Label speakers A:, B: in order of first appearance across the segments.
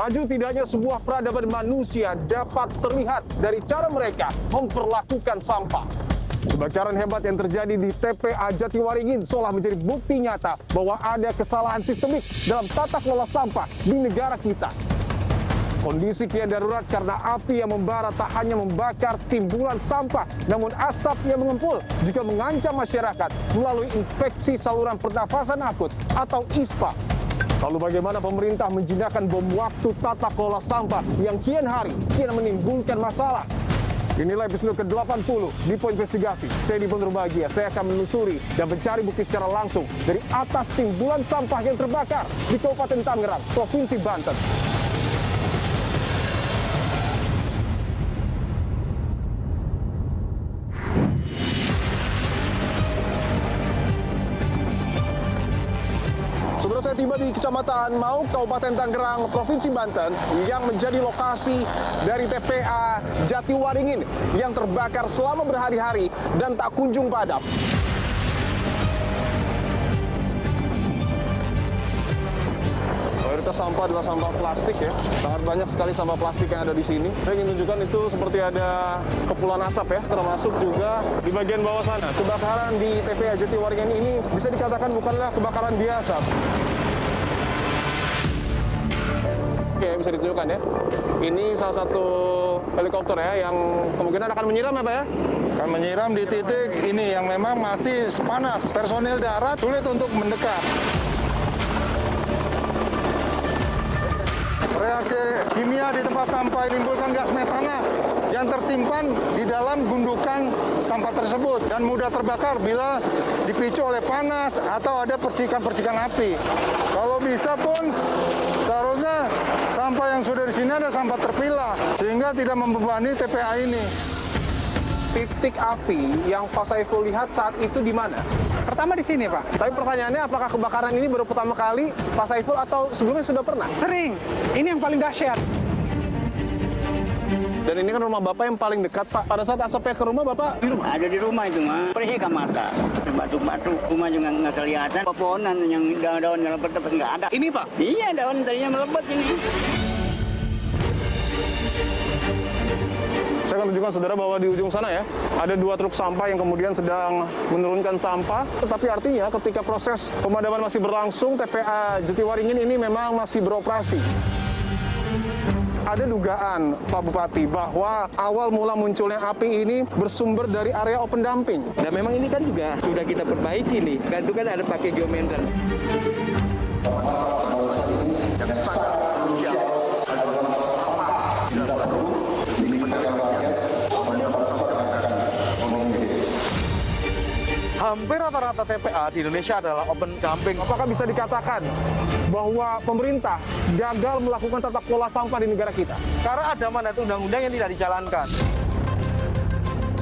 A: Maju tidaknya sebuah peradaban manusia dapat terlihat dari cara mereka memperlakukan sampah. Kebakaran hebat yang terjadi di TPA Jatiwaringin seolah menjadi bukti nyata bahwa ada kesalahan sistemik dalam tata kelola sampah di negara kita. Kondisi kian darurat karena api yang membara tak hanya membakar timbulan sampah, namun asap yang mengempul juga mengancam masyarakat melalui infeksi saluran pernafasan akut atau ISPA. Lalu bagaimana pemerintah menjinakkan bom waktu tata kelola sampah yang kian hari kian menimbulkan masalah? Inilah episode ke-80 di Poin Investigasi. Saya Dibon Bahagia, saya akan menelusuri dan mencari bukti secara langsung dari atas timbulan sampah yang terbakar di Kabupaten Tangerang, Provinsi Banten. Saudara, saya tiba di Kecamatan Mau, Kabupaten Tangerang, Provinsi Banten, yang menjadi lokasi dari TPA Jatiwaringin yang terbakar selama berhari-hari dan tak kunjung padam. Mayoritas sampah adalah sampah plastik ya. Sangat banyak sekali sampah plastik yang ada di sini. Saya ingin tunjukkan itu seperti ada kepulan asap ya, termasuk juga di bagian bawah sana. Kebakaran di TPA Jatiwaringin ini bisa dikatakan bukanlah kebakaran biasa. Oke, bisa ditunjukkan ya. Ini salah satu helikopter ya yang kemungkinan akan menyiram ya Pak ya?
B: Akan menyiram di titik ini yang memang masih panas. Personil darat sulit untuk mendekat. Reaksi kimia di tempat sampah menimbulkan gas metana yang tersimpan di dalam gundukan sampah tersebut dan mudah terbakar bila dipicu oleh panas atau ada percikan-percikan api. Kalau bisa pun seharusnya sampah yang sudah di sini ada sampah terpilah sehingga tidak membebani TPA ini.
A: Titik api yang Pak Saiful lihat saat itu di mana?
C: Pertama di sini, Pak.
A: Tapi pertanyaannya, apakah kebakaran ini baru pertama kali Pak Saiful atau sebelumnya sudah pernah?
C: Sering. Ini yang paling dahsyat.
A: Dan ini kan rumah Bapak yang paling dekat, Pak. Pada saat asapnya ke rumah, Bapak di rumah?
D: Ada di rumah itu mah, perih ke mata. Batu-batu, rumah juga nggak kelihatan. Pepohonan yang daun-daun yang lebat nggak ada.
A: Ini, Pak?
D: Iya, daun tadinya melebat ini.
A: Saya akan tunjukkan saudara bahwa di ujung sana ya, ada 2 truk sampah yang kemudian sedang menurunkan sampah. Tetapi artinya ketika proses pemadaman masih berlangsung, TPA Jatiwaringin ini memang masih beroperasi. Ada dugaan Pak Bupati bahwa awal mula munculnya api ini bersumber dari area open dumping.
E: Dan memang ini kan juga sudah kita perbaiki nih. Dan itu kan ada pakai geometer.
A: Hampir rata-rata TPA di Indonesia adalah open dumping. Apakah bisa dikatakan bahwa pemerintah gagal melakukan tata kelola sampah di negara kita?
C: Karena ada mandat undang-undang yang tidak dijalankan.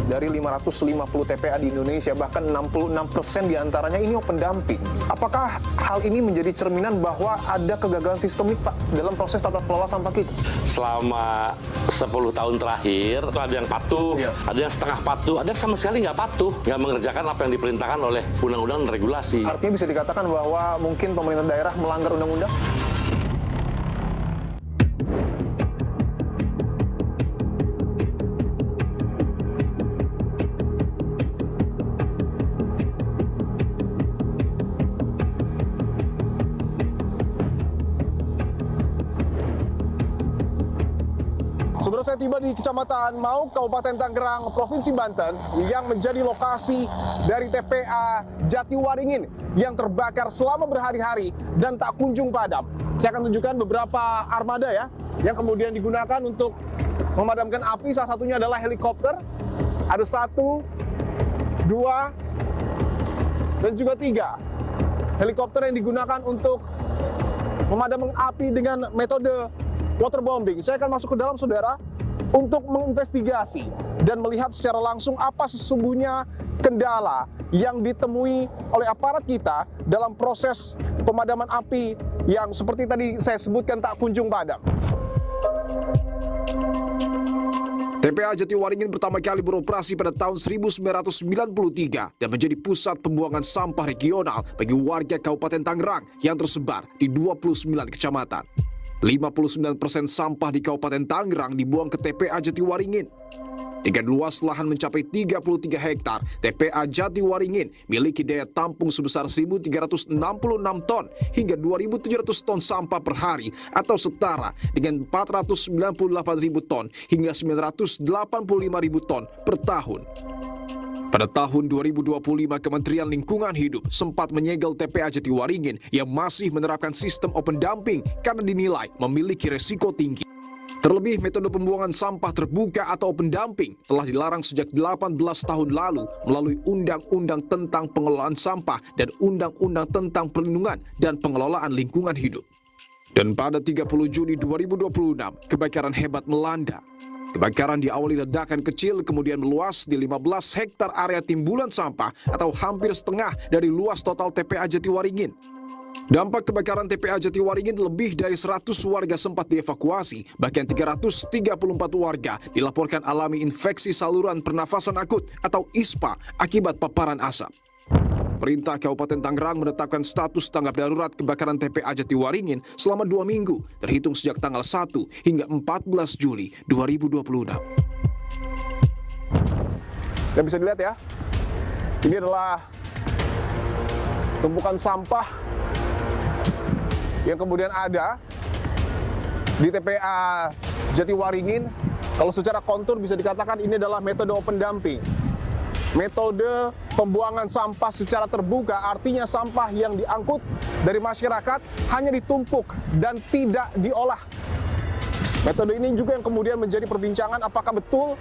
A: Dari 550 TPA di Indonesia, bahkan 66% diantaranya ini open dumping. Apakah hal ini menjadi cerminan bahwa ada kegagalan sistemik, Pak, dalam proses tata kelola sampah kita?
F: Selama 10 tahun terakhir, ada yang patuh, ada yang setengah patuh, ada yang sama sekali nggak patuh, nggak mengerjakan apa yang diperintahkan oleh undang-undang dan regulasi.
A: Artinya bisa dikatakan bahwa mungkin pemerintah daerah melanggar undang-undang? Saudara, saya tiba di Kecamatan Mau, Kabupaten Tangerang, Provinsi Banten, yang menjadi lokasi dari TPA Jatiwaringin yang terbakar selama berhari-hari dan tak kunjung padam. Saya akan tunjukkan beberapa armada ya, yang kemudian digunakan untuk memadamkan api. Salah satunya adalah helikopter. Ada 1, 2, dan juga 3 helikopter yang digunakan untuk memadamkan api dengan metode waterbombing. Saya akan masuk ke dalam, saudara, untuk menginvestigasi dan melihat secara langsung apa sesungguhnya kendala yang ditemui oleh aparat kita dalam proses pemadaman api yang seperti tadi saya sebutkan tak kunjung padam. TPA Jatiwaringin pertama kali beroperasi pada tahun 1993 dan menjadi pusat pembuangan sampah regional bagi warga Kabupaten Tangerang yang tersebar di 29 kecamatan.
G: 59% sampah di Kabupaten Tangerang dibuang ke TPA Jatiwaringin. Dengan luas lahan mencapai 33 hektar, TPA Jatiwaringin miliki daya tampung sebesar 1.366 ton hingga 2.700 ton sampah per hari atau setara dengan 498.000 ton hingga 985.000 ton per tahun. Pada tahun 2025, Kementerian Lingkungan Hidup sempat menyegel TPA Jatiwaringin yang masih menerapkan sistem open dumping karena dinilai memiliki resiko tinggi. Terlebih, metode pembuangan sampah terbuka atau open dumping telah dilarang sejak 18 tahun lalu melalui Undang-Undang tentang Pengelolaan Sampah dan Undang-Undang tentang Perlindungan dan Pengelolaan Lingkungan Hidup. Dan pada 30 Juni 2026, kebakaran hebat melanda. Kebakaran diawali ledakan kecil kemudian meluas di 15 hektar area timbulan sampah atau hampir setengah dari luas total TPA Jatiwaringin. Dampak kebakaran TPA Jatiwaringin, lebih dari 100 warga sempat dievakuasi, bahkan 334 warga dilaporkan alami infeksi saluran pernafasan akut atau ISPA akibat paparan asap. Pemerintah Kabupaten Tangerang menetapkan status tanggap darurat kebakaran TPA Jatiwaringin selama 2 minggu, terhitung sejak tanggal 1 hingga 14 Juli 2026.
A: Dan bisa dilihat ya, ini adalah tumpukan sampah yang kemudian ada di TPA Jatiwaringin. Kalau secara kontur bisa dikatakan ini adalah metode open dumping. Metode pembuangan sampah secara terbuka, artinya sampah yang diangkut dari masyarakat hanya ditumpuk dan tidak diolah. Metode ini juga yang kemudian menjadi perbincangan, apakah betul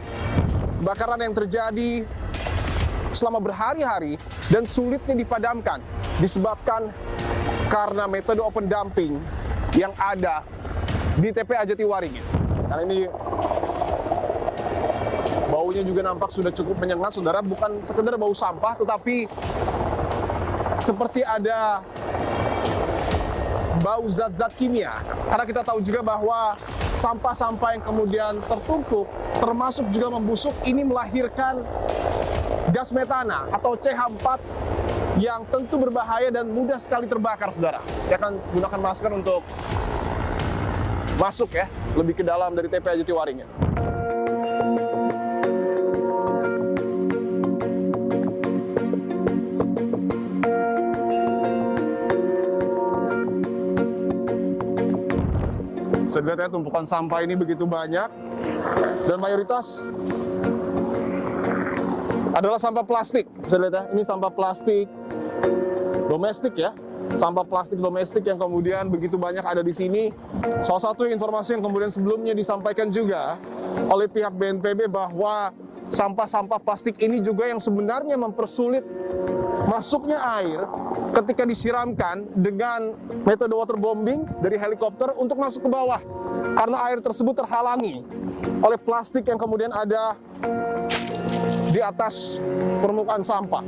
A: kebakaran yang terjadi selama berhari-hari dan sulitnya dipadamkan disebabkan karena metode open dumping yang ada di TPA Jatiwaringin. Karena ini baunya juga nampak sudah cukup menyengat, saudara. Bukan sekedar bau sampah, tetapi seperti ada bau zat-zat kimia. Karena kita tahu juga bahwa sampah-sampah yang kemudian tertumpuk, termasuk juga membusuk, ini melahirkan gas metana atau CH4 yang tentu berbahaya dan mudah sekali terbakar, saudara. Saya akan gunakan masker untuk masuk ya, lebih ke dalam dari TPA Jatiwaringin. Bisa dilihat ya, tumpukan sampah ini begitu banyak dan mayoritas adalah sampah plastik. Bisa dilihat ya, ini sampah plastik domestik ya. Sampah plastik domestik yang kemudian begitu banyak ada di sini. Salah satu informasi yang kemudian sebelumnya disampaikan juga oleh pihak BNPB bahwa sampah-sampah plastik ini juga yang sebenarnya mempersulit masuknya air ketika disiramkan dengan metode waterbombing dari helikopter untuk masuk ke bawah. Karena air tersebut terhalangi oleh plastik yang kemudian ada di atas permukaan sampah.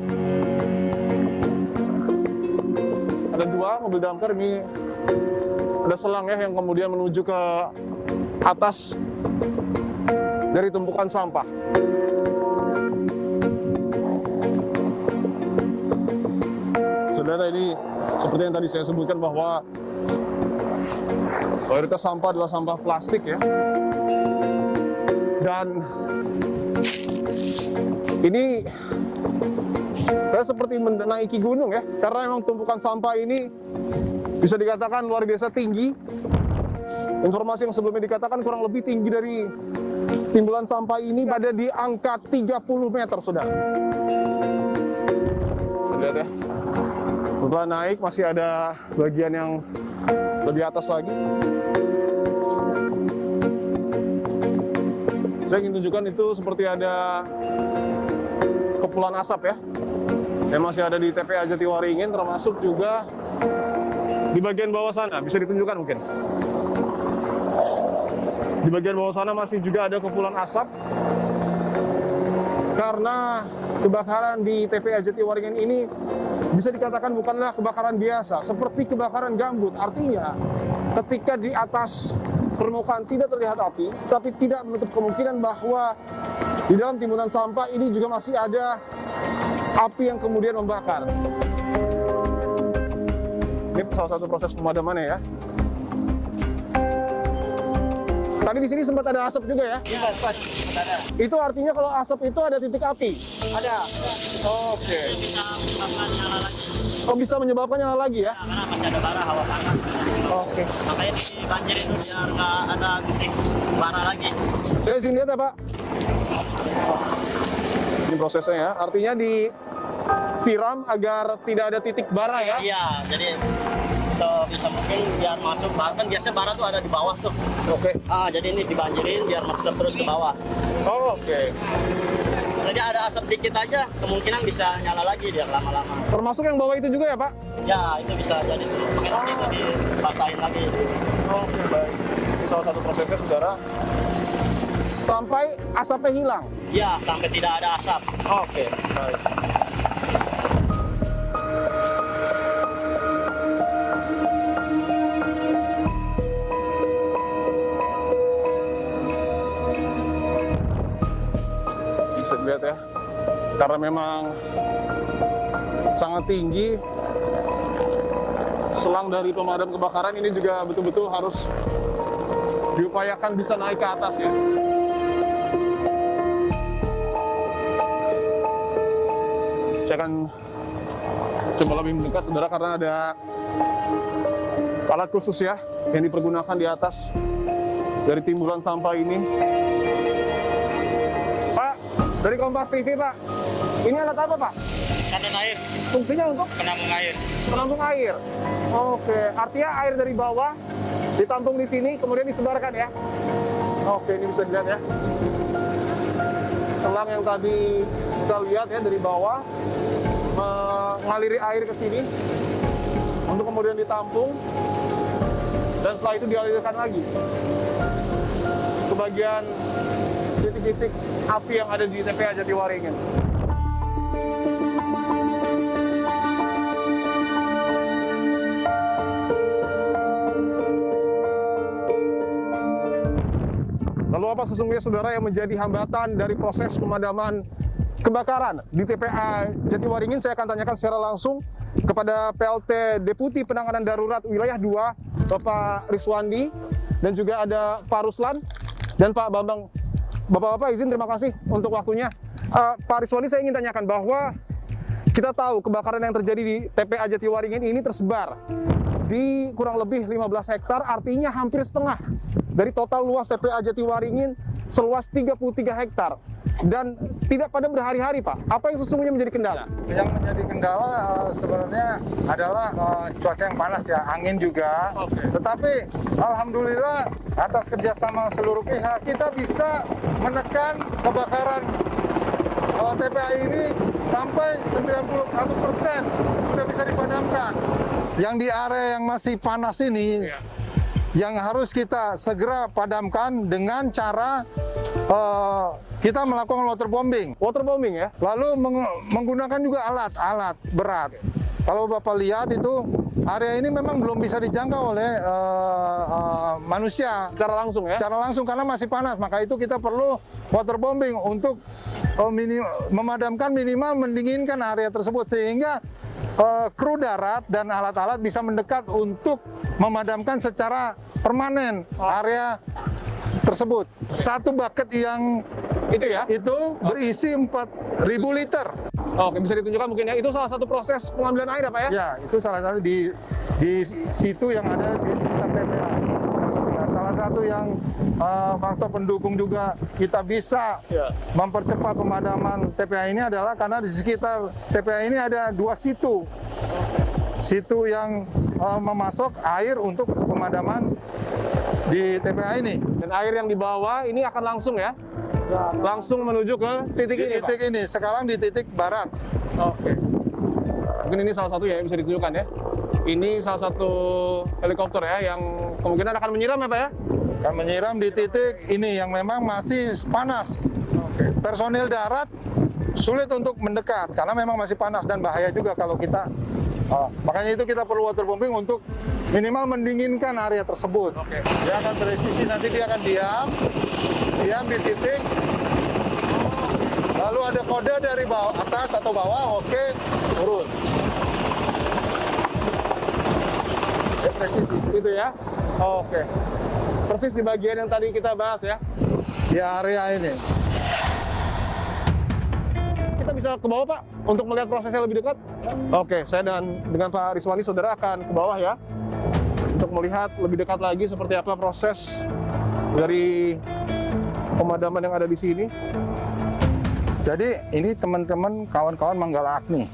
A: Ada 2 mobil damkar, ini ada selang ya yang kemudian menuju ke atas dari tumpukan sampah. Saudara, ini seperti yang tadi saya sebutkan bahwa mayoritas sampah adalah sampah plastik ya. Dan ini saya seperti menaiki gunung ya, karena memang tumpukan sampah ini bisa dikatakan luar biasa tinggi. Informasi yang sebelumnya dikatakan kurang lebih tinggi dari timbulan sampah ini ada di angka 30 meter, saudara. Lihat ya, setelah naik masih ada bagian yang lebih atas lagi. Saya ingin tunjukkan itu seperti ada kepulan asap ya, yang masih ada di TPA Jatiwaringin, termasuk juga di bagian bawah sana. Bisa ditunjukkan mungkin. Di bagian bawah sana masih juga ada kepulan asap karena kebakaran di TPA Jatiwaringin ini bisa dikatakan bukanlah kebakaran biasa, seperti kebakaran gambut. Artinya ketika di atas permukaan tidak terlihat api, tapi tidak menutup kemungkinan bahwa di dalam timbunan sampah ini juga masih ada api yang kemudian membakar. Ini salah satu proses pemadamannya ya. Tadi di sini sempat ada asap juga ya?
D: Iya, Pak. Ada.
A: Itu artinya kalau asap itu ada titik api?
D: Ada.
A: Oke.
D: Bisa menyebabkan nyala lagi.
A: Oh, bisa menyebabkan nyala lagi ya?
D: Karena masih ada bara, hawa panas.
A: Oke.
D: Makanya di banjir itu biar nggak ada titik bara lagi.
A: Saya sini lihat ya Pak. Ini prosesnya ya, artinya disiram agar tidak ada titik bara ya?
D: Iya, jadi bisa mungkin biar masuk. Bahkan biasanya bara tuh ada di bawah tuh.
A: Oke.
D: Jadi ini dibanjirin biar masuk terus ke bawah.
A: Oh, oke.
D: Jadi ada asap dikit aja, kemungkinan bisa nyala lagi dia lama-lama.
A: Termasuk yang bawah itu juga ya Pak?
D: Ya, itu bisa jadi tuh. Pakai nanti itu dibasahin lagi.
A: Oke, baik. Ini salah satu prosesnya saudara. Sampai asapnya hilang?
D: Ya, sampai tidak ada asap.
A: Oke, baik. Bisa dilihat ya, karena memang sangat tinggi, selang dari pemadam kebakaran ini juga betul-betul harus diupayakan bisa naik ke atas ya. Saya akan coba lebih mendekat saudara karena ada alat khusus ya yang dipergunakan di atas dari timbulan sampah ini. Pak, dari Kompas TV Pak, ini alat apa Pak?
D: Kandang air,
A: Fungsinya untuk
D: penampung air.
A: penampung air. Oke, artinya air dari bawah ditampung di sini kemudian disebarkan ya. Oke, ini bisa dilihat ya. Selang yang tadi kita lihat ya dari bawah mengaliri air ke sini untuk kemudian ditampung dan setelah itu dialirkan lagi ke bagian titik-titik api yang ada di TPA Jatiwaringin. Lalu apa sesungguhnya saudara yang menjadi hambatan dari proses pemadaman kebakaran di TPA Jatiwaringin? Saya akan tanyakan secara langsung kepada PLT Deputi Penanganan Darurat Wilayah 2, Bapak Riswandi, dan juga ada Pak Ruslan dan Pak Bambang. Bapak-bapak izin, terima kasih untuk waktunya. Pak Riswandi, saya ingin tanyakan bahwa kita tahu kebakaran yang terjadi di TPA Jatiwaringin ini tersebar di kurang lebih 15 hektar, artinya hampir setengah dari total luas TPA Jatiwaringin seluas 33 hektar. Dan tidak pada berhari-hari Pak. Apa yang sesungguhnya menjadi kendala?
B: Yang menjadi kendala sebenarnya adalah cuaca yang panas ya, angin juga. Tetapi alhamdulillah atas kerjasama seluruh pihak kita bisa menekan kebakaran TPA ini sampai 91% sudah bisa dipadamkan. Yang di area yang masih panas ini, yang harus kita segera padamkan dengan cara kita melakukan waterbombing.
A: Waterbombing ya?
B: Lalu menggunakan juga alat berat. Kalau Bapak lihat itu, area ini memang belum bisa dijangkau oleh manusia.
A: Secara langsung ya?
B: Secara langsung karena masih panas. Maka itu kita perlu waterbombing untuk memadamkan, minimal mendinginkan area tersebut. Sehingga kru darat dan alat-alat bisa mendekat untuk memadamkan secara permanen area tersebut. Satu bucket yang itu berisi 4.000 liter.
A: Oke, bisa ditunjukkan mungkin ya. Itu salah satu proses pengambilan air apa ya?
B: Ya, itu salah satu di situ yang ada di sekitar TPA. Nah, salah satu yang faktor pendukung juga kita bisa mempercepat pemadaman TPA ini adalah karena di sekitar TPA ini ada 2 situ. Situ yang memasok air untuk pemadaman di TPA ini.
A: Dan air yang dibawa ini akan langsung ya? Langsung menuju ke titik ini,
B: titik
A: Pak?
B: ini, sekarang di titik barat.
A: Oke. Mungkin ini salah satu ya yang bisa ditunjukkan ya. Ini salah satu helikopter ya yang kemungkinan akan menyiram ya Pak ya?
B: Akan menyiram di titik ini yang memang masih panas. Personil darat sulit untuk mendekat karena memang masih panas dan bahaya juga kalau kita. Makanya itu kita perlu waterbombing untuk minimal mendinginkan area tersebut. Dia akan presisi, nanti dia akan diam di titik. Lalu ada kode dari bawah, atas atau bawah, oke, turun. Dia presisi.
A: Itu ya? Oke. Persis di bagian yang tadi kita bahas ya.
B: Di area ini.
A: Kita bisa ke bawah Pak untuk melihat prosesnya lebih dekat. Oke, saya dengan Pak Riswandi saudara akan ke bawah ya untuk melihat lebih dekat lagi seperti apa proses dari pemadaman yang ada di sini.
B: Jadi ini teman-teman kawan-kawan Manggala Agni.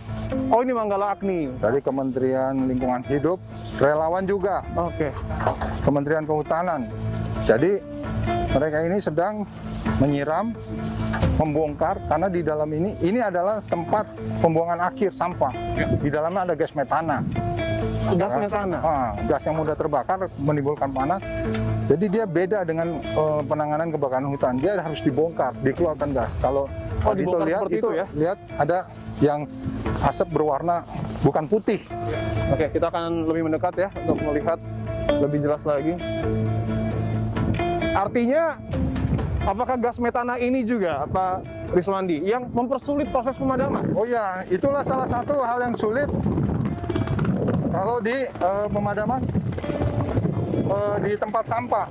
A: Oh, ini Manggala Agni.
B: Dari Kementerian Lingkungan Hidup, relawan juga,
A: Oke.
B: Kementerian Kehutanan. Jadi mereka ini sedang menyiram, membongkar, karena di dalam ini adalah tempat pembuangan akhir sampah. Di dalamnya ada gas metana.
A: Gas metana.
B: Gas yang mudah terbakar menimbulkan panas. Jadi dia beda dengan penanganan kebakaran hutan. Dia harus dibongkar, dikeluarkan gas. Kalau
A: dibongkar seperti itu ya?
B: Lihat ada yang asap berwarna bukan putih.
A: Oke, kita akan lebih mendekat ya untuk melihat lebih jelas lagi. Artinya, apakah gas metana ini juga, Pak Riswandi, yang mempersulit proses pemadaman?
B: Oh ya, itulah salah satu hal yang sulit kalau di pemadaman di tempat sampah.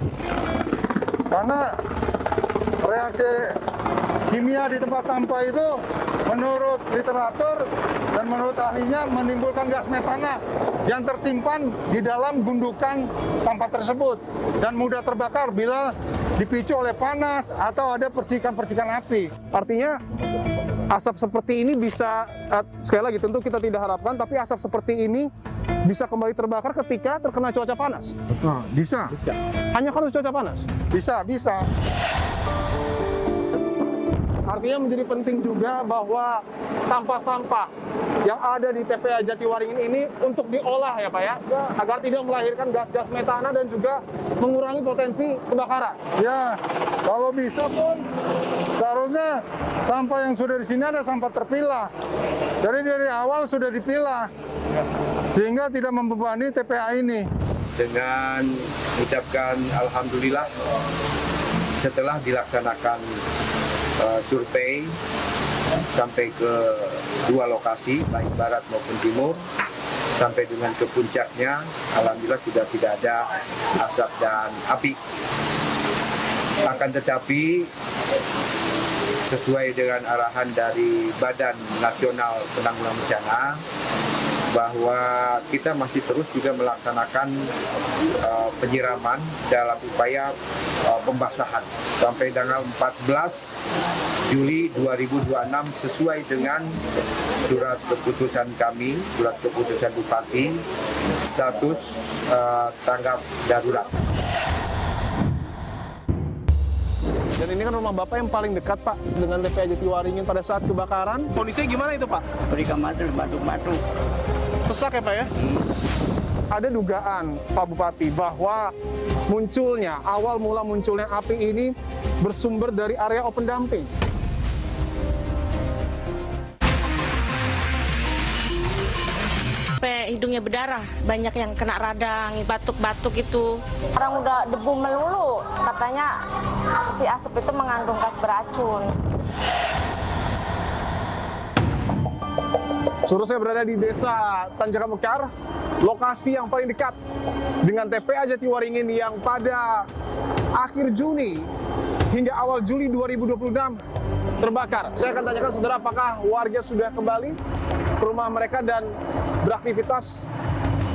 B: Karena reaksi kimia di tempat sampah itu menurut literatur dan menurut ahlinya menimbulkan gas metana yang tersimpan di dalam gundukan sampah tersebut dan mudah terbakar bila dipicu oleh panas atau ada percikan-percikan api.
A: Artinya, asap seperti ini bisa, sekali lagi tentu kita tidak harapkan, tapi asap seperti ini bisa kembali terbakar ketika terkena cuaca panas.
B: Bisa.
A: Hanya karena cuaca panas?
B: Bisa.
A: Artinya menjadi penting juga bahwa sampah-sampah yang ada di TPA Jatiwaringin ini untuk diolah ya Pak ya, agar tidak melahirkan gas-gas metana dan juga mengurangi potensi kebakaran.
B: Ya, kalau bisa pun seharusnya sampah yang sudah di sini ada sampah terpilah. Jadi dari awal sudah dipilah, sehingga tidak membebani TPA ini.
H: Dengan mengucapkan alhamdulillah setelah dilaksanakan survei sampai ke 2 lokasi, baik barat maupun timur, sampai dengan ke puncaknya, alhamdulillah sudah tidak ada asap dan api. Akan tetapi sesuai dengan arahan dari Badan Nasional Penanggulangan Bencana, bahwa kita masih terus juga melaksanakan penyiraman dalam upaya pembasahan sampai tanggal 14 Juli 2026 sesuai dengan surat keputusan kami, surat keputusan Bupati, status tanggap darurat.
A: Dan ini kan rumah Bapak yang paling dekat Pak dengan TPA Jatiwaringin pada saat kebakaran. Kondisinya gimana itu Pak?
D: Beri kamar batu-batu.
A: Sesak ya Pak ya? Ada dugaan Pak Bupati bahwa awal mula munculnya api ini bersumber dari area open dumping.
I: Sampai hidungnya berdarah, banyak yang kena radang, batuk-batuk itu.
J: Orang udah debu melulu, katanya si asap itu mengandung gas beracun.
A: Suruh saya berada di Desa Tanjaka Mekar, lokasi yang paling dekat dengan TPA Jatiwaringin yang pada akhir Juni hingga awal Juli 2026 terbakar. Saya akan tanyakan saudara apakah warga sudah kembali ke rumah mereka dan beraktivitas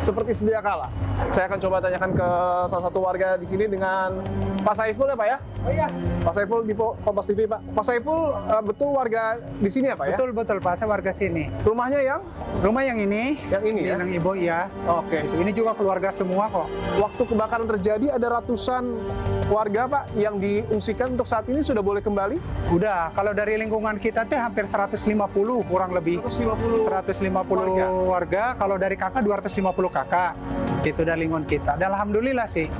A: seperti sedia kala. Saya akan coba tanyakan ke salah satu warga di sini dengan Pak Saiful ya Pak ya?
C: Oh iya.
A: Pak Saiful di Kompas TV Pak. Pak Saiful betul warga di sini ya Pak ya?
C: Betul Pak, saya warga sini.
A: Rumahnya yang?
C: Rumah yang ini.
A: Yang ini ya?
C: Yang Ibu ya.
A: Oke.
C: Ini juga keluarga semua kok.
A: Waktu kebakaran terjadi ada ratusan warga Pak yang diungsikan untuk saat ini sudah boleh kembali?
C: Udah, kalau dari lingkungan kita tuh hampir 150 kurang lebih. 150 warga. Kalau dari kakak 250 kakak. Itu dari lingkungan kita. Dan alhamdulillah sih.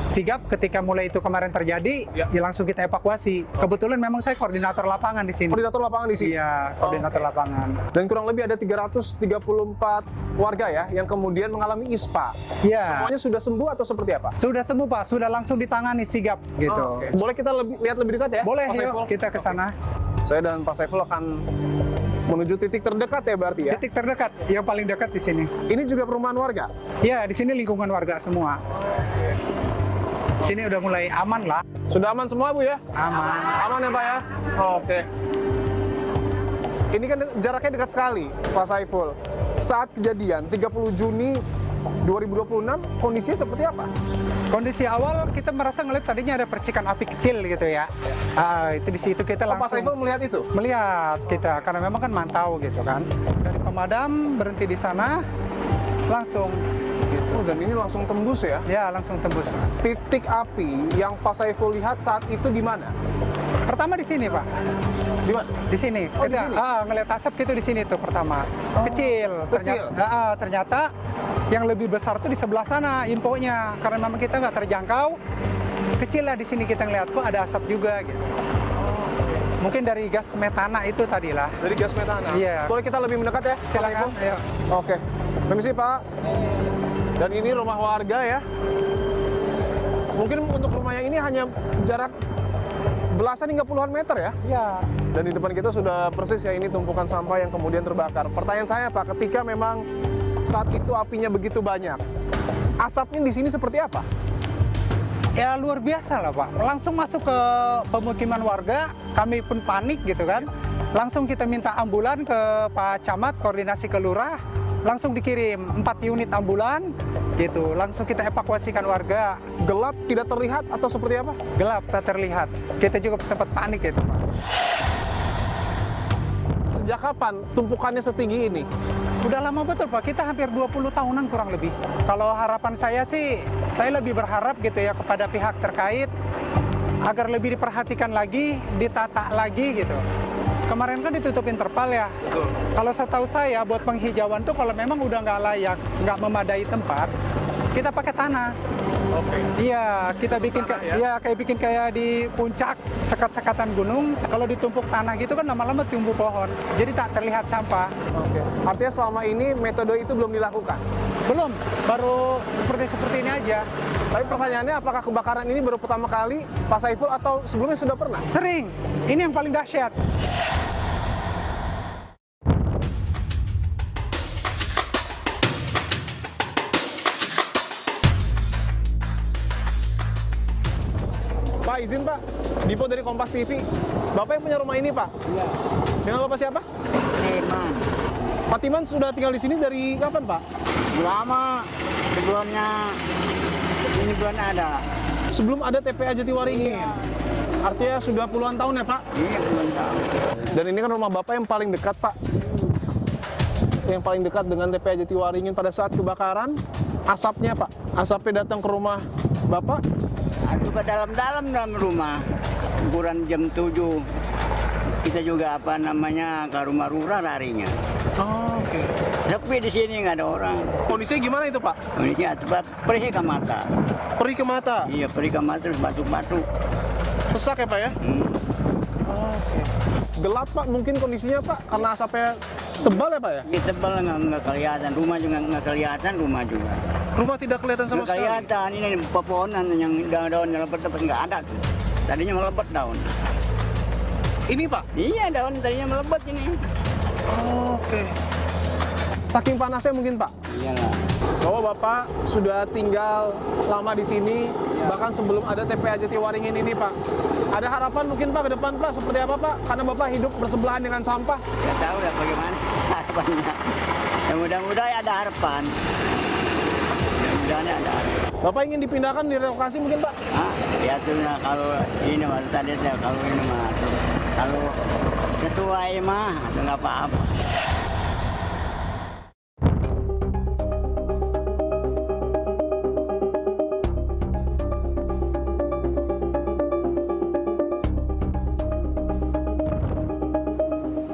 C: Sigap ketika mulai itu kemarin terjadi, ya langsung kita evakuasi. Kebetulan memang saya koordinator lapangan di sini.
A: Koordinator lapangan di sini?
C: Iya, koordinator lapangan.
A: Dan kurang lebih ada 334 warga ya yang kemudian mengalami ISPA.
C: Iya.
A: Semuanya sudah sembuh atau seperti apa?
C: Sudah sembuh Pak, sudah langsung ditangani sigap gitu.
A: Okay. Boleh kita lihat lebih dekat ya?
C: Boleh, yuk kita ke sana.
A: Saya dan Pak Saiful akan menuju titik terdekat ya berarti ya?
C: Titik terdekat, yang paling dekat di sini.
A: Ini juga perumahan warga?
C: Iya, di sini lingkungan warga semua. Sini udah mulai aman lah.
A: Sudah aman semua Bu ya?
C: Aman.
A: Aman ya Pak ya? Oke. Ini kan jaraknya dekat sekali Pak Saiful. Saat kejadian 30 Juni 2026 kondisinya seperti apa?
C: Kondisi awal kita merasa ngeliat tadinya ada percikan api kecil gitu ya. Itu di situ kita
A: Pak
C: langsung
A: Saiful melihat itu?
C: melihat kita karena memang kan mantau gitu kan. Dari pemadam berhenti di sana langsung gitu.
A: Oh, dan ini langsung tembus ya?
C: Ya, langsung tembus.
A: Titik api yang Pak Saiful lihat saat itu di mana?
C: Pertama di sini, Pak.
A: Di mana?
C: Di sini.
A: Oh, di
C: Kita
A: sini?
C: ngeliat asap gitu di sini tuh pertama. Kecil.
A: kecil.
C: Ternyata yang lebih besar tuh di sebelah sana infonya. Karena memang kita nggak terjangkau. Kecil lah di sini kita ngeliat kok ada asap juga gitu. Mungkin dari gas metana itu tadi lah.
A: Dari gas metana?
C: Iya.
A: Boleh kita lebih mendekat ya? Pak
C: Silakan.
A: Saiful?
C: Ayo.
A: Oke. Permisi Pak. Dan ini rumah warga ya. Mungkin untuk rumah yang ini hanya jarak belasan hingga puluhan meter ya?
C: Iya.
A: Dan di depan kita sudah persis ya ini tumpukan sampah yang kemudian terbakar. Pertanyaan saya Pak, ketika memang saat itu apinya begitu banyak, asapnya di sini seperti apa?
C: Ya luar biasa lah Pak. Langsung masuk ke pemukiman warga, kami pun panik gitu kan. Langsung kita minta ambulan ke Pak Camat, koordinasi ke Lurah, langsung dikirim 4 unit ambulan gitu. Langsung kita evakuasikan warga.
A: Gelap, tidak terlihat atau seperti apa?
C: Gelap, tak terlihat. Kita juga sempat panik gitu Pak.
A: Sejak kapan tumpukannya setinggi ini?
C: Udah lama betul Pak, kita hampir 20 tahunan kurang lebih. Kalau harapan saya sih, saya lebih berharap gitu ya kepada pihak terkait agar lebih diperhatikan lagi, ditata lagi gitu. Kemarin kan ditutupin terpal ya.
A: Betul.
C: Kalau setahu saya buat penghijauan tuh kalau memang udah nggak layak, nggak memadai tempat, kita pakai tanah.
A: Oke.
C: Iya, kita bikin bikin kayak di puncak sekat-sekatan gunung. Kalau ditumpuk tanah gitu kan lama-lama tumbuh pohon. Jadi tak terlihat sampah.
A: Oke. Artinya selama ini metode itu belum dilakukan?
C: Belum, baru seperti ini aja.
A: Tapi pertanyaannya apakah kebakaran ini baru pertama kali Pak Saiful atau sebelumnya sudah pernah?
C: Sering. Ini yang paling dahsyat.
A: Pak, izin Pak, Dipo dari Kompas TV. Bapak yang punya rumah ini Pak?
D: Iya.
A: Dengan Bapak siapa?
D: Emang
A: Pak Timan sudah tinggal di sini dari kapan Pak?
D: lama sebelumnya ini belum ada.
A: Sebelum ada TPA Jatiwaringin. Artinya sudah puluhan tahun ya Pak?
D: Iya belum tahu.
A: Dan ini kan rumah Bapak yang paling dekat Pak. Yang paling dekat dengan TPA Jatiwaringin pada saat kebakaran. Asapnya Pak, asapnya datang ke rumah Bapak.
D: Aduh ke dalam rumah. Ukuran jam 7. Kita juga ke rumah lurah larinya.
A: Oh, oke.
D: Sepi di sini nggak ada orang.
A: Kondisinya gimana itu Pak?
D: Kondisinya sebab perih ke mata.
A: Perih ke mata?
D: Iya perih ke mata terus batuk-batuk.
A: Sesak ya Pak ya? Oke. Gelap Pak mungkin kondisinya Pak karena asapnya tebal ya Pak ya?
D: Ini tebal nggak kelihatan. Rumah juga nggak kelihatan rumah juga.
A: Rumah tidak kelihatan sama
D: Nggak
A: sekali?
D: kelihatan. Ini pepohonan yang daun-daunnya lebat-lebat nggak ada tuh. Tadinya melebat daun.
A: Ini Pak?
D: Iya daun tadinya melebat ini.
A: Oke. Saking panasnya mungkin Pak?
D: Iyalah.
A: Bahwa Bapak sudah tinggal lama di sini, bahkan sebelum ada TPA Jatiwaringin ini Pak. Ada harapan mungkin Pak ke depan Pak seperti apa Pak? Karena Bapak hidup bersebelahan dengan sampah.
D: Nggak tahu ya bagaimana harapannya. Ya mudah-mudahan ada harapan. Mudah-mudahan ada harapan.
A: Bapak ingin dipindahkan, direlokasi mungkin Pak?
D: Ah, ya tuh nah, kalau ini mah tadi saya kalau ini mah kalau sesuai mah nggak apa-apa.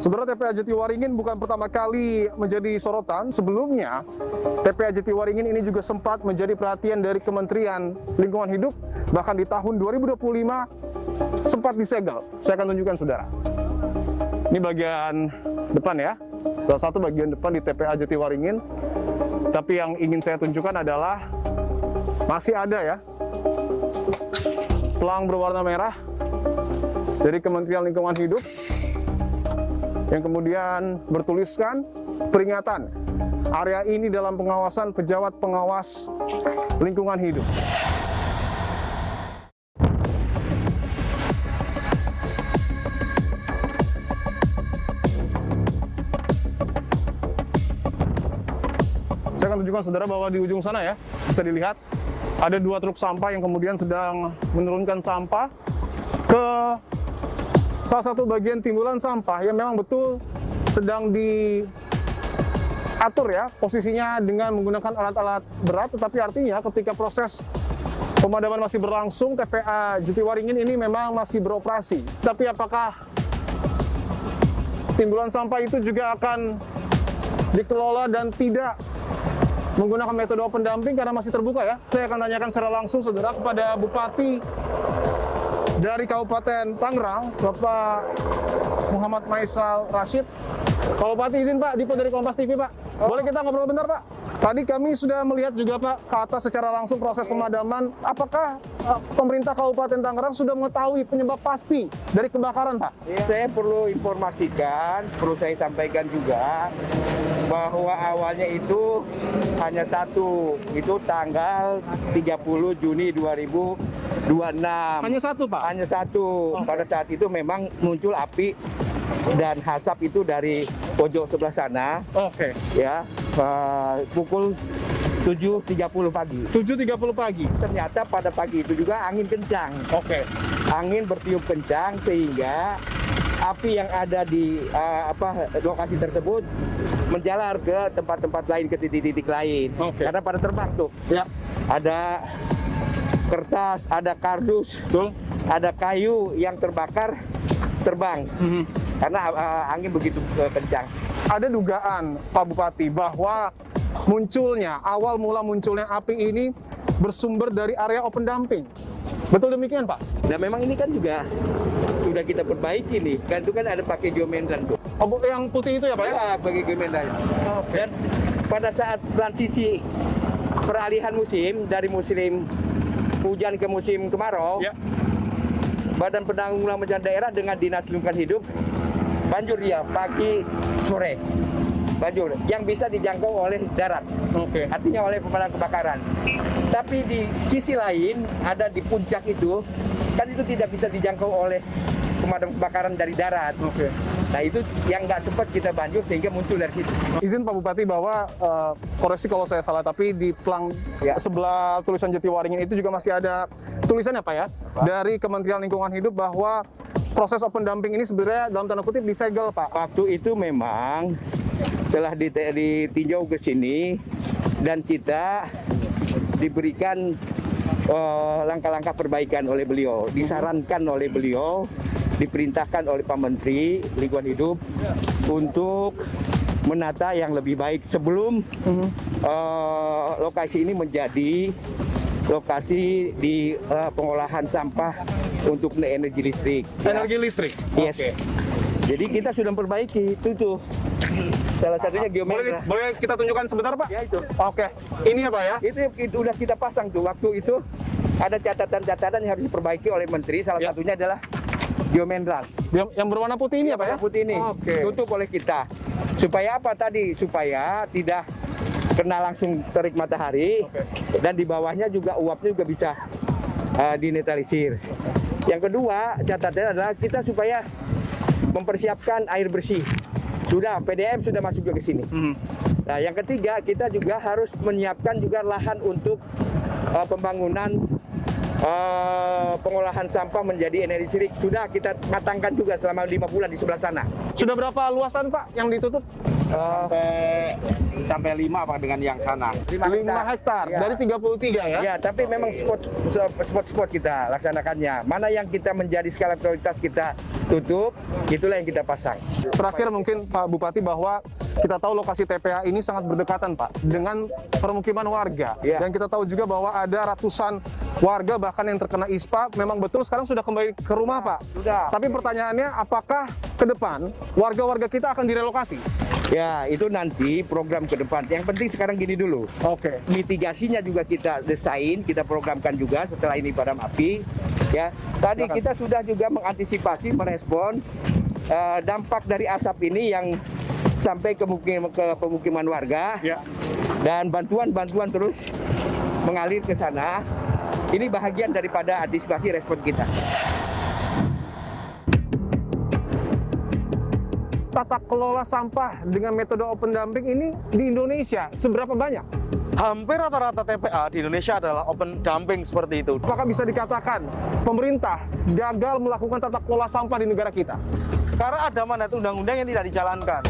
A: Saudara, TPA Jatiwaringin bukan pertama kali menjadi sorotan. Sebelumnya, TPA Jatiwaringin ini juga sempat menjadi perhatian dari Kementerian Lingkungan Hidup. Bahkan di tahun 2025 sempat disegel. Saya akan tunjukkan saudara. Ini bagian depan ya. Salah satu bagian depan di TPA Jatiwaringin. Tapi yang ingin saya tunjukkan adalah masih ada ya pelang berwarna merah dari Kementerian Lingkungan Hidup yang kemudian bertuliskan peringatan area ini dalam pengawasan pejabat pengawas lingkungan hidup. Saya akan tunjukkan saudara bahwa di ujung sana ya, bisa dilihat ada 2 truk sampah yang kemudian sedang menurunkan sampah ke salah satu bagian timbulan sampah yang memang betul sedang diatur ya posisinya dengan menggunakan alat-alat berat, tetapi artinya ketika proses pemadaman masih berlangsung, TPA Jatiwaringin ini memang masih beroperasi. Tapi apakah timbulan sampah itu juga akan dikelola dan tidak menggunakan metode open dumping karena masih terbuka ya? Saya akan tanyakan secara langsung saudara kepada Bupati dari Kabupaten Tangerang, Bapak Muhammad Maisal Rashid. Pak Bupati izin Pak, Dipo dari Kompas TV Pak. Boleh kita ngobrol bentar Pak? Tadi kami sudah melihat juga Pak ke atas secara langsung proses pemadaman. Apakah pemerintah Kabupaten Tangerang sudah mengetahui penyebab pasti dari kebakaran Pak?
E: Saya perlu informasikan, perlu saya sampaikan juga bahwa awalnya itu hanya satu, itu tanggal 30 Juni 2026.
A: Hanya satu Pak?
E: Hanya satu. Pada saat itu memang muncul api dan asap itu dari pojok sebelah sana.
A: Oke.
E: Ya, pukul 7.30 pagi.
A: 7.30 pagi.
E: Ternyata pada pagi itu juga angin kencang.
A: Oke.
E: Angin bertiup kencang sehingga api yang ada di lokasi tersebut menjalar ke tempat-tempat lain, ke titik-titik lain.
A: Oke.
E: Karena pada terbang tuh.
A: Ya.
E: Ada kertas, ada kardus,
A: Betul.
E: ada kayu yang terbakar terbang. Karena angin begitu kencang.
A: Ada dugaan Pak Bupati bahwa awal mula munculnya api ini bersumber dari area open dumping. Betul demikian Pak?
E: Nah memang ini kan juga sudah kita perbaiki nih. Kan itu kan ada pakai geometran tuh.
A: Oh, yang putih itu ya Pak ya?
E: Ya, pakai geometran. Dan pada saat transisi peralihan musim dari musim hujan ke musim kemarau,
A: Ya.
E: Badan Penanggulangan Bencana Daerah dengan Dinas Lingkungan Hidup banjur dia pagi sore banjur yang bisa dijangkau oleh darat.
A: Oke.
E: Artinya oleh pemadam kebakaran. Tapi di sisi lain ada di puncak itu kan itu tidak bisa dijangkau oleh pemadam kebakaran dari darat.
A: Oke.
E: Nah itu yang nggak sempat kita banjur sehingga muncul dari situ.
A: Izin Pak Bupati bahwa koreksi kalau saya salah, tapi di pelang sebelah tulisan Jatiwaringin itu juga masih ada tulisannya Pak ya dari Kementerian Lingkungan Hidup bahwa proses open dumping ini sebenarnya dalam tanda kutip disegel Pak.
E: Waktu itu memang telah ditinjau ke sini dan kita diberikan langkah-langkah perbaikan oleh beliau, disarankan oleh beliau, diperintahkan oleh Pak Menteri Lingkungan Hidup untuk menata yang lebih baik sebelum lokasi ini menjadi lokasi di pengolahan sampah untuk energi listrik.
A: Energi listrik?
E: Yes. Okay. Jadi kita sudah memperbaiki itu tuh. Salah satunya geometri.
A: Boleh kita tunjukkan sebentar Pak?
E: Ya itu.
A: Oke. Ini ya Pak ya?
E: Itu udah kita pasang tuh. Waktu itu ada catatan-catatan yang harus diperbaiki oleh Menteri. Salah satunya adalah geometral.
A: Yang berwarna putih ini ya Pak ya?
E: Putih ini. Tutup oleh kita. Supaya apa tadi? Supaya tidak kena langsung terik matahari. Dan di bawahnya juga uapnya juga bisa dinetralisir. Yang kedua catatannya adalah kita supaya mempersiapkan air bersih. Sudah, PDM sudah masuk ke sini. Nah, yang ketiga kita juga harus menyiapkan juga lahan untuk pembangunan pengolahan sampah menjadi energi listrik. Sudah kita matangkan juga selama 5 bulan di sebelah sana.
A: Sudah berapa luasan Pak yang ditutup?
E: Sampai 5 apa dengan yang sana?
A: 5 hektar ya. Dari 33 ya?
E: Ya, tapi memang spot-spot kita laksanakannya. Mana yang kita menjadi skala prioritas kita tutup, itulah yang kita pasang.
A: Terakhir mungkin Pak Bupati bahwa kita tahu lokasi TPA ini sangat berdekatan Pak dengan permukiman warga.
E: Ya.
A: Dan kita tahu juga bahwa ada ratusan warga bahkan yang terkena ISPA. Memang betul sekarang sudah kembali ke rumah Pak.
E: Sudah.
A: Tapi pertanyaannya apakah ke depan warga-warga kita akan direlokasi?
E: Ya, itu nanti program ke depan. Yang penting sekarang gini dulu.
A: Oke.
E: Mitigasinya juga kita desain, kita programkan juga setelah ini padam api. Ya, tadi kita sudah juga mengantisipasi, merespon dampak dari asap ini yang sampai ke pemukiman warga.
A: Ya.
E: Dan bantuan-bantuan terus mengalir ke sana. Ini bahagian daripada antisipasi respon kita.
A: tata kelola sampah dengan metode open dumping ini di Indonesia seberapa banyak?
K: Hampir rata-rata TPA di Indonesia adalah open dumping seperti itu.
A: Apakah bisa dikatakan pemerintah gagal melakukan tata kelola sampah di negara kita?
K: Karena ada mandat undang-undang yang tidak dijalankan.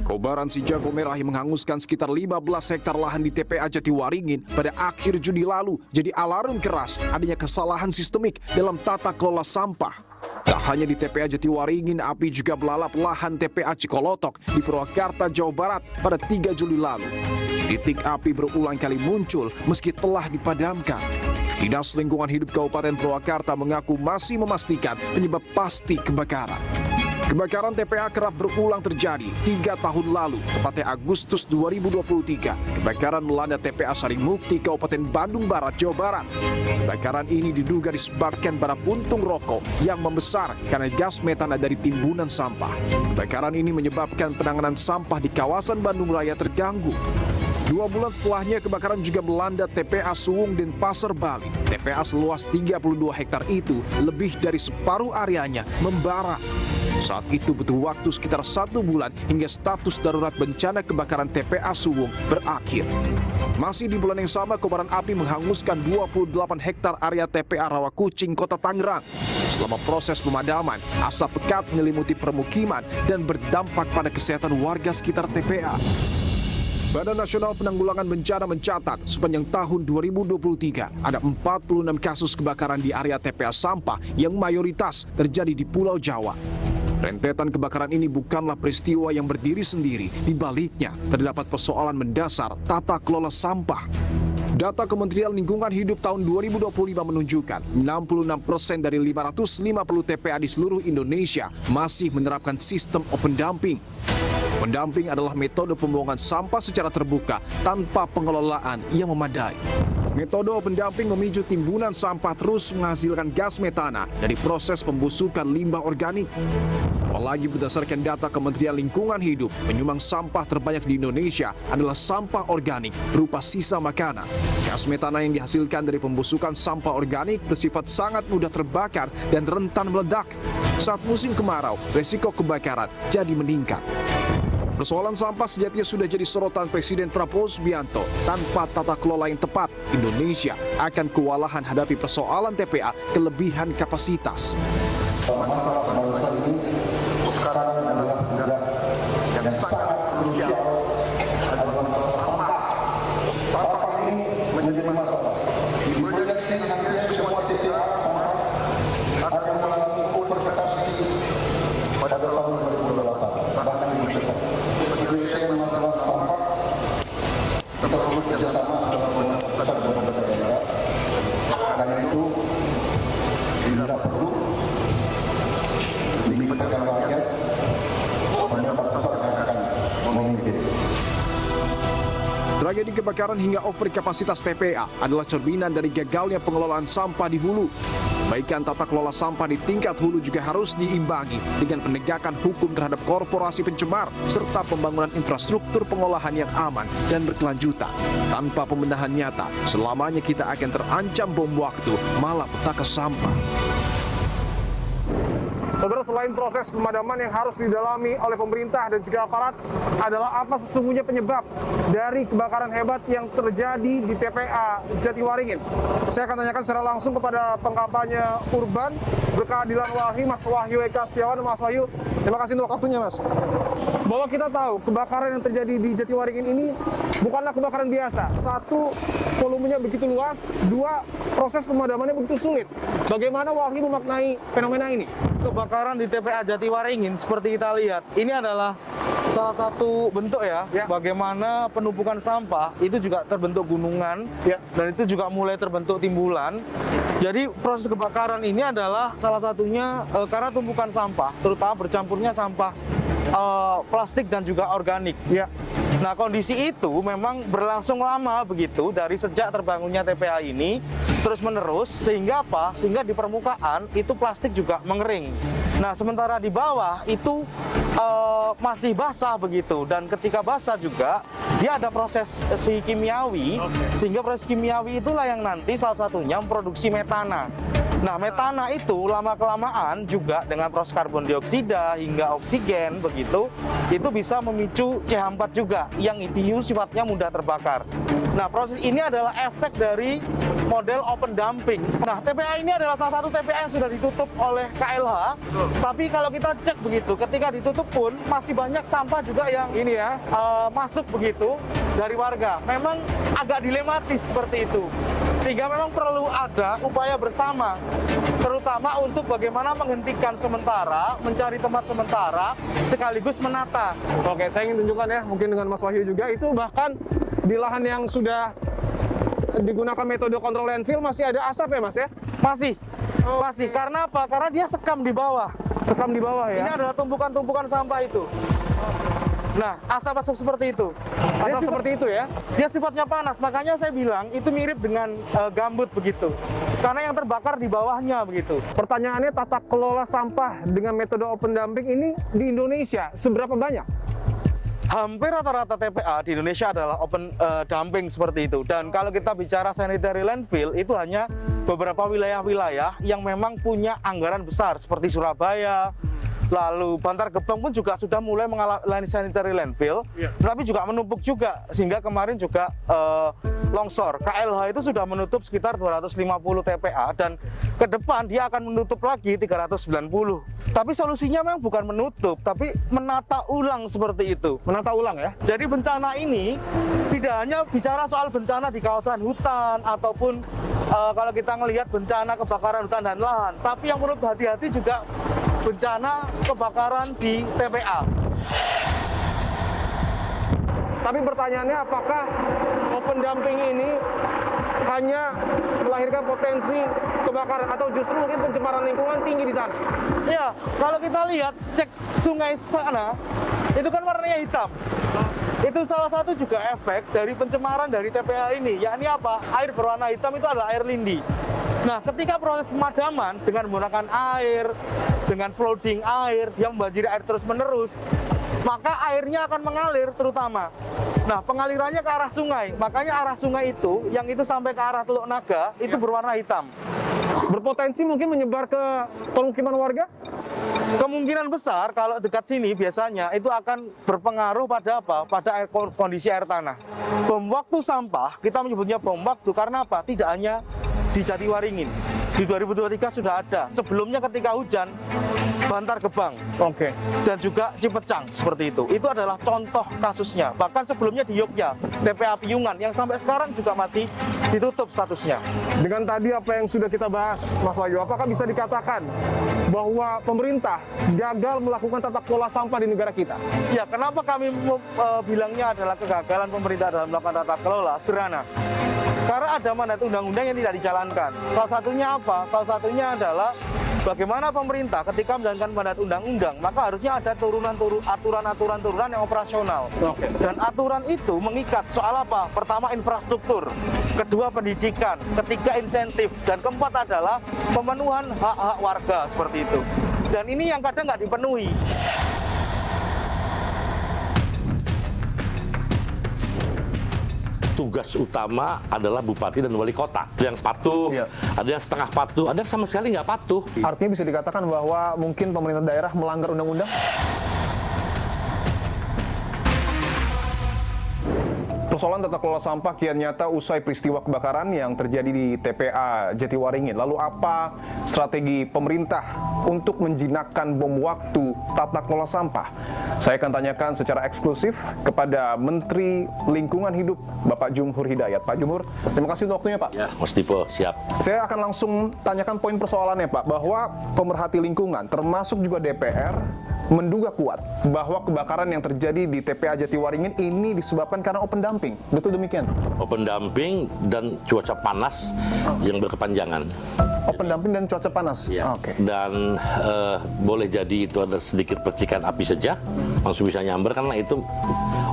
G: Kobaran si jago merah yang menghanguskan sekitar 15 hektar lahan di TPA Jatiwaringin pada akhir Juni lalu jadi alarm keras adanya kesalahan sistemik dalam tata kelola sampah. Tak hanya di TPA Jatiwaringin, api juga melalap lahan TPA Cikolotok di Purwakarta, Jawa Barat pada 3 Juli lalu. Titik api berulang kali muncul meski telah dipadamkan. Dinas Lingkungan Hidup Kabupaten Purwakarta mengaku masih memastikan penyebab pasti kebakaran. Kebakaran TPA kerap berulang terjadi 3 tahun lalu, tepatnya Agustus 2023. Kebakaran melanda TPA Sarimukti, Kabupaten Bandung Barat, Jawa Barat. Kebakaran ini diduga disebabkan bara puntung rokok yang membesar karena gas metana dari timbunan sampah. Kebakaran ini menyebabkan penanganan sampah di kawasan Bandung Raya terganggu. 2 bulan setelahnya, kebakaran juga melanda TPA Suwung dan Pasar Bali. TPA seluas 32 hektar itu lebih dari separuh areanya membara. Saat itu butuh waktu sekitar 1 bulan hingga status darurat bencana kebakaran TPA Suwung berakhir. Masih di bulan yang sama, kobaran api menghanguskan 28 hektar area TPA Rawakucing, Kota Tangerang. Selama proses pemadaman, asap pekat menyelimuti permukiman dan berdampak pada kesehatan warga sekitar TPA. Badan Nasional Penanggulangan Bencana mencatat sepanjang tahun 2023 ada 46 kasus kebakaran di area TPA sampah yang mayoritas terjadi di Pulau Jawa. Rentetan kebakaran ini bukanlah peristiwa yang berdiri sendiri, di baliknya terdapat persoalan mendasar tata kelola sampah. Data Kementerian Lingkungan Hidup tahun 2025 menunjukkan 66% dari 550 TPA di seluruh Indonesia masih menerapkan sistem open dumping. Open dumping adalah metode pembuangan sampah secara terbuka tanpa pengelolaan yang memadai. Metode open dumping memicu timbunan sampah terus menghasilkan gas metana dari proses pembusukan limbah organik. Apalagi berdasarkan data Kementerian Lingkungan Hidup, penyumbang sampah terbanyak di Indonesia adalah sampah organik berupa sisa makanan. Gas metana yang dihasilkan dari pembusukan sampah organik bersifat sangat mudah terbakar dan rentan meledak. Saat musim kemarau, resiko kebakaran jadi meningkat. Persoalan sampah sejatinya sudah jadi sorotan Presiden Prabowo Subianto. Tanpa tata kelola yang tepat, Indonesia akan kewalahan hadapi persoalan TPA kelebihan kapasitas.
B: Masalah bangsa ini sekarang adalah yang sangat krusial adalah masalah sampah. Sampah ini menjadi masalah. Diproyeksi nanti semua TPA sampah akan mengalami over capacity pada tahun 2028, bahkan lebih cepat. Jadi masalah sampah kita perlu kerjasama antara pemerintah dan pemerintah daerah. Karena itu bila perlu dilibatkan rakyat, pemerintah pusat akan memimpin.
G: Tragedi kebakaran hingga overkapasitas TPA adalah cerminan dari gagalnya pengelolaan sampah di hulu. Baikan tata kelola sampah di tingkat hulu juga harus diimbangi dengan penegakan hukum terhadap korporasi pencemar serta pembangunan infrastruktur pengolahan yang aman dan berkelanjutan. Tanpa pembenahan nyata, selamanya kita akan terancam bom waktu malapetaka sampah.
A: Saudara, selain proses pemadaman yang harus didalami oleh pemerintah dan juga aparat, adalah apa sesungguhnya penyebab dari kebakaran hebat yang terjadi di TPA Jatiwaringin? Saya akan tanyakan secara langsung kepada pengkampanye Urban Berkeadilan Walhi, Mas Wahyu Eka Setiawan. Mas Wahyu, terima kasih untuk waktunya, Mas. Bahwa kita tahu kebakaran yang terjadi di Jatiwaringin ini bukanlah kebakaran biasa. Satu, volumenya begitu luas. Dua, proses pemadamannya begitu sulit. Bagaimana Walhi memaknai fenomena ini?
K: Kebakaran di TPA Jatiwaringin seperti kita lihat, ini adalah salah satu bentuk ya, bagaimana penumpukan sampah itu juga terbentuk gunungan dan itu juga mulai terbentuk timbulan. Jadi proses kebakaran ini adalah salah satunya karena tumpukan sampah, terutama bercampurnya sampah plastik dan juga organik. Nah, kondisi itu memang berlangsung lama begitu dari sejak terbangunnya TPA ini terus menerus, sehingga apa? Sehingga di permukaan itu plastik juga mengering. Nah, sementara di bawah itu masih basah begitu, dan ketika basah juga dia ada proses kimiawi, sehingga proses kimiawi itulah yang nanti salah satunya memproduksi metana. Nah, metana itu lama-kelamaan juga dengan proses karbon dioksida hingga oksigen begitu, itu bisa memicu CH4 juga yang itu sifatnya mudah terbakar. Nah, proses ini adalah efek dari model open dumping. Nah, TPA ini adalah salah satu TPA yang sudah ditutup oleh KLH, tapi kalau kita cek begitu, ketika ditutup pun masih banyak sampah juga yang ini ya masuk begitu dari warga. Memang agak dilematis seperti itu. Sehingga memang perlu ada upaya bersama, terutama untuk bagaimana menghentikan sementara, mencari tempat sementara, sekaligus menata.
A: Oke, saya ingin tunjukkan ya, mungkin dengan Mas Wahyu juga, itu bahkan di lahan yang sudah digunakan metode kontrol landfill masih ada asap ya Mas ya?
K: Masih. Masih. Karena apa? Karena dia sekam di bawah.
A: Sekam di bawah ya?
K: Ini adalah tumpukan-tumpukan sampah itu. Nah, asap-asap seperti itu.
A: Asap seperti itu ya?
K: Dia sifatnya panas, makanya saya bilang itu mirip dengan gambut begitu. Karena yang terbakar di bawahnya begitu.
A: Pertanyaannya, tata kelola sampah dengan metode open dumping ini di Indonesia seberapa banyak?
K: Hampir rata-rata TPA di Indonesia adalah open dumping seperti itu. Dan kalau kita bicara sanitary landfill, itu hanya beberapa wilayah-wilayah yang memang punya anggaran besar seperti Surabaya, lalu Bantar Gebang pun juga sudah mulai mengalami sanitary landfill, tapi juga menumpuk juga, sehingga kemarin juga longsor. KLH itu sudah menutup sekitar 250 TPA, dan ke depan dia akan menutup lagi 390. Tapi solusinya memang bukan menutup, tapi menata ulang seperti itu.
A: Menata ulang ya?
K: Jadi bencana ini tidak hanya bicara soal bencana di kawasan hutan, ataupun kalau kita melihat bencana kebakaran hutan dan lahan, tapi yang perlu hati-hati juga bencana kebakaran di TPA.
A: Tapi pertanyaannya, apakah open dumping ini hanya melahirkan potensi kebakaran atau justru mungkin pencemaran lingkungan tinggi di sana?
K: Ya, kalau kita lihat cek sungai sana, itu kan warnanya hitam. Itu salah satu juga efek dari pencemaran dari TPA ini, yakni apa? Air berwarna hitam itu adalah air lindi. Nah, ketika proses pemadaman dengan menggunakan air, dengan flooding air, dia membanjiri air terus-menerus, maka airnya akan mengalir terutama. Nah, pengalirannya ke arah sungai. Makanya arah sungai itu, yang itu sampai ke arah Teluk Naga, itu berwarna hitam.
A: Berpotensi mungkin menyebar ke pemukiman warga?
K: Kemungkinan besar kalau dekat sini biasanya itu akan berpengaruh pada apa? Pada kondisi air tanah. Bom waktu sampah, kita menyebutnya bom waktu karena apa? Tidak hanya di Jatiwaringin. Di 2023 sudah ada. Sebelumnya ketika hujan, Bantar Gebang, dan juga Cipecang seperti itu. Itu adalah contoh kasusnya. Bahkan sebelumnya di Yogyakarta, TPA Piungan yang sampai sekarang juga masih ditutup statusnya.
A: Dengan tadi apa yang sudah kita bahas, Mas Wahyu, apakah bisa dikatakan bahwa pemerintah gagal melakukan tata kelola sampah di negara kita?
K: Ya, kenapa kami bilangnya adalah kegagalan pemerintah dalam melakukan tata kelola? Sederhana. Karena ada mandat undang-undang yang tidak dijalankan. Salah satunya apa? Salah satunya adalah bagaimana pemerintah ketika menjalankan mandat undang-undang, maka harusnya ada aturan-aturan turunan yang operasional. Dan aturan itu mengikat soal apa? Pertama, infrastruktur. Kedua, pendidikan. Ketiga, insentif. Dan keempat adalah pemenuhan hak-hak warga seperti itu. Dan ini yang kadang nggak dipenuhi.
F: Tugas utama adalah bupati dan wali kota. Ada yang patuh, ada yang setengah patuh, ada yang sama sekali nggak patuh.
A: Artinya bisa dikatakan bahwa mungkin pemerintah daerah melanggar undang-undang? Persoalan tata kelola sampah kian nyata usai peristiwa kebakaran yang terjadi di TPA Jatiwaringin. Lalu apa strategi pemerintah untuk menjinakkan bom waktu tata kelola sampah? Saya akan tanyakan secara eksklusif kepada Menteri Lingkungan Hidup, Bapak Jumhur Hidayat. Pak Jumhur, terima kasih untuk waktunya, Pak.
F: Ya, Mas Dipo, siap.
A: Saya akan langsung tanyakan poin persoalannya, Pak, bahwa pemerhati lingkungan, termasuk juga DPR, menduga kuat bahwa kebakaran yang terjadi di TPA Jatiwaringin ini disebabkan karena open dumping. Betul demikian?
F: Open dumping dan cuaca panas yang berkepanjangan.
A: Oh, pendamping dan cuaca panas.
F: Ya.
A: Oke.
F: Dan boleh jadi itu ada sedikit percikan api saja, langsung bisa nyamber karena itu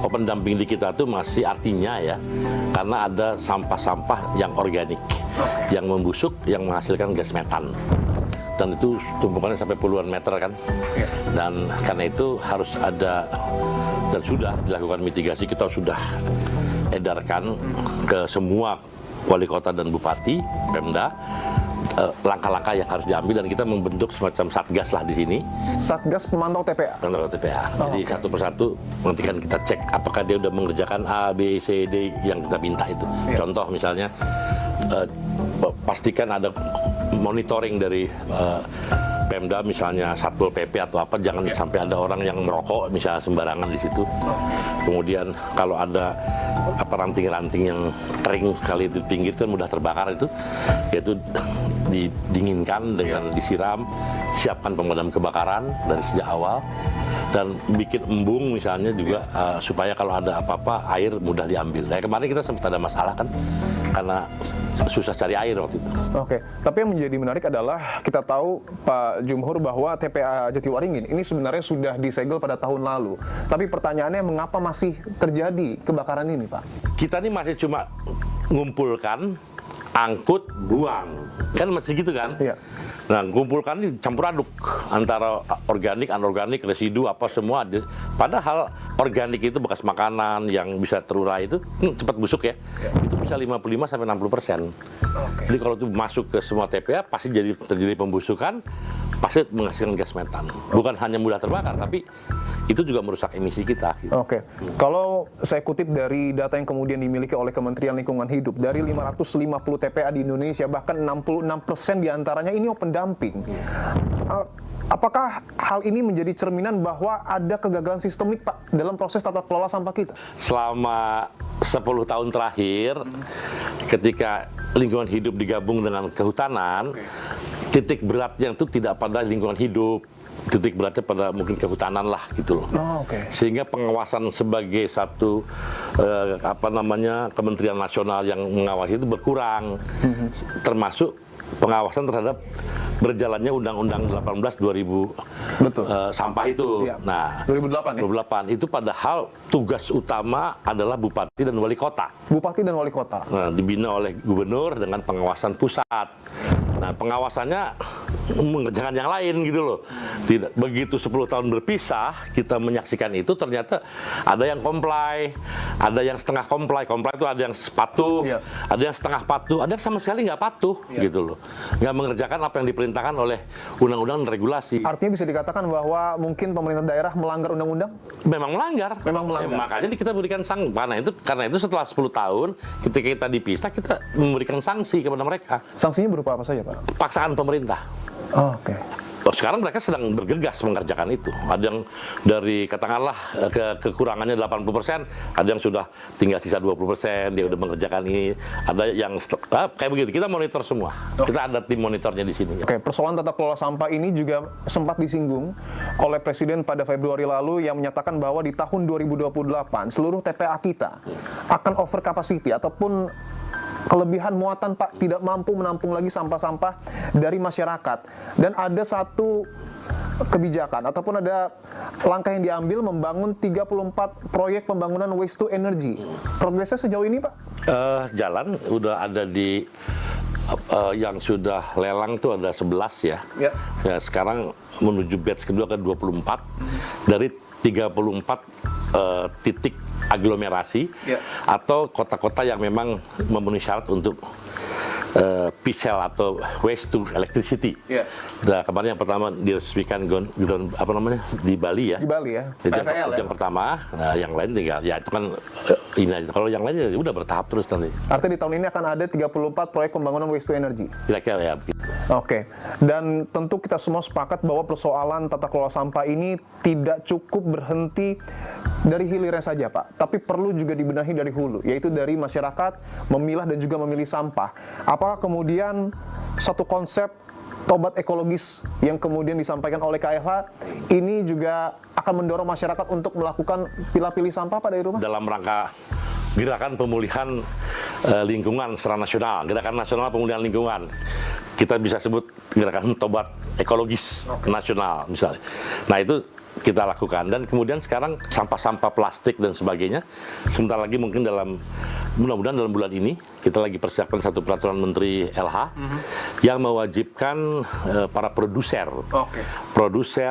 F: open dumping di kita tuh masih artinya ya, karena ada sampah-sampah yang organik, yang membusuk, yang menghasilkan gas metan. Dan itu tumpukannya sampai puluhan meter kan. Dan karena itu harus ada, dan sudah dilakukan mitigasi, kita sudah edarkan ke semua wali kota dan bupati, Pemda, langkah-langkah yang harus diambil, dan kita membentuk semacam satgas lah di sini.
A: Satgas pemantau TPA.
F: Pemantau TPA. Jadi satu persatu nanti kan kita cek apakah dia udah mengerjakan A, B, C, D yang kita minta itu. Contoh misalnya pastikan ada monitoring dari Pemda, misalnya Satpol PP atau apa, jangan sampai ada orang yang merokok misalnya sembarangan di situ. Kemudian kalau ada apa ranting-ranting yang kering sekali itu pinggir kan mudah terbakar itu, yaitu didinginkan dengan disiram, siapkan pemadam kebakaran dari sejak awal, dan bikin embung misalnya juga supaya kalau ada apa-apa air mudah diambil. Nah, kemarin kita sempat ada masalah kan karena susah cari air waktu itu.
A: Oke, tapi yang menjadi menarik adalah kita tahu Pak Jumhur bahwa TPA Jatiwaringin ini sebenarnya sudah disegel pada tahun lalu. Tapi pertanyaannya mengapa masih terjadi kebakaran ini, Pak?
F: Kita ini masih cuma ngumpulkan, angkut, buang. Kan masih gitu kan?
A: Iya.
F: Nah, kumpulkan ini campur aduk antara organik, anorganik, residu apa semua. Padahal organik itu bekas makanan yang bisa terurai itu cepat busuk ya. Itu bisa 55-60%. Jadi kalau itu masuk ke semua TPA pasti terjadi pembusukan, pasti menghasilkan gas metan. Bukan hanya mudah terbakar, tapi itu juga merusak emisi kita. Gitu.
A: Oke, kalau saya kutip dari data yang kemudian dimiliki oleh Kementerian Lingkungan Hidup, dari 550 TPA di Indonesia, bahkan 66% diantaranya ini open dumping. Apakah hal ini menjadi cerminan bahwa ada kegagalan sistemik, Pak, dalam proses tata kelola sampah kita?
F: Selama 10 tahun terakhir, ketika lingkungan hidup digabung dengan kehutanan, titik beratnya itu tidak pada lingkungan hidup, titik beratnya pada mungkin kehutanan lah gitu loh. Sehingga pengawasan sebagai satu kementerian nasional yang mengawasi itu berkurang, termasuk pengawasan terhadap berjalannya Undang-Undang 18 2000 sampah itu.
A: Ya.
F: Nah,
A: 2008 ya?
F: 2008 itu padahal tugas utama adalah bupati dan wali kota.
A: Bupati dan wali kota.
F: Nah, dibina oleh gubernur dengan pengawasan pusat. Nah, pengawasannya mengerjakan yang lain gitu loh. Tidak begitu 10 tahun berpisah, kita menyaksikan itu ternyata ada yang comply, ada yang setengah comply. Comply itu ada yang patuh, ada yang setengah patuh, ada yang sama sekali nggak patuh gitu loh. Nggak mengerjakan apa yang diperintahkan oleh undang-undang dan regulasi.
A: Artinya bisa dikatakan bahwa mungkin pemerintah daerah melanggar undang-undang?
F: Memang melanggar.
A: Memang melanggar.
F: Makanya kita berikan sanksi. Karena itu setelah 10 tahun ketika kita dipisah, kita memberikan sanksi kepada mereka.
A: Sanksinya berupa apa saja, Pak?
F: Paksaan pemerintah.
A: Oke.
F: Sekarang mereka sedang bergegas mengerjakan itu. Ada yang dari katakanlah kekurangannya 80%, ada yang sudah tinggal sisa 20%, dia udah mengerjakan ini. Ada yang kayak begitu. Kita monitor semua. Kita ada tim monitornya di sini.
A: Oke, persoalan tata kelola sampah ini juga sempat disinggung oleh Presiden pada Februari lalu yang menyatakan bahwa di tahun 2028 seluruh TPA kita akan over capacity ataupun kelebihan muatan, Pak, tidak mampu menampung lagi sampah-sampah dari masyarakat. Dan ada satu kebijakan ataupun ada langkah yang diambil membangun 34 proyek pembangunan waste to energy. Progresnya sejauh ini, Pak?
F: Jalan udah ada di yang sudah lelang tuh ada 11 ya. Ya, sekarang menuju batch kedua ke 24 dari 34 titik aglomerasi atau kota-kota yang memang memenuhi syarat untuk PCEL atau waste to electricity. Nah, kemarin yang pertama diresmikan di Bali ya.
A: Di Bali ya.
F: Itu yang pertama. Nah, yang lain tinggal ya itu kan ini aja. Kalau yang lain ya udah bertahap terus nanti.
A: Artinya di tahun ini akan ada 34 proyek pembangunan waste to energy.
F: Kira-kira ya begitu.
A: Oke. Dan tentu kita semua sepakat bahwa persoalan tata kelola sampah ini tidak cukup berhenti dari hilirnya saja, Pak, tapi perlu juga dibenahi dari hulu, yaitu dari masyarakat memilah dan juga memilih sampah. Apakah kemudian satu konsep tobat ekologis yang kemudian disampaikan oleh KLH ini juga akan mendorong masyarakat untuk melakukan pilih-pilih sampah pada rumah?
F: Dalam rangka gerakan pemulihan lingkungan secara nasional, gerakan nasional pemulihan lingkungan. kita bisa sebut gerakan tobat ekologis nasional misalnya. Nah itu kita lakukan, dan kemudian sekarang sampah-sampah plastik dan sebagainya sebentar lagi mungkin mudah-mudahan dalam bulan ini kita lagi persiapkan satu peraturan Menteri LH yang mewajibkan para produser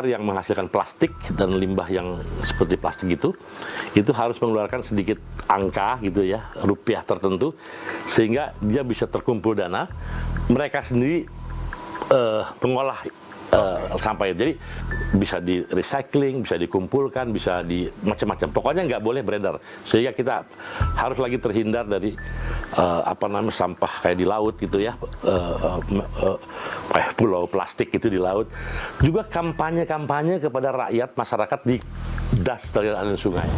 F: yang menghasilkan plastik dan limbah yang seperti plastik itu harus mengeluarkan sedikit angka gitu ya, rupiah tertentu, sehingga dia bisa terkumpul dana, mereka sendiri mengolah sampah. Jadi bisa di recycling, bisa dikumpulkan, bisa di macam-macam. Pokoknya nggak boleh beredar. Sehingga kita harus lagi terhindar dari sampah kayak di laut gitu ya, pulau plastik itu di laut. Juga kampanye kepada rakyat masyarakat di das aliran sungai.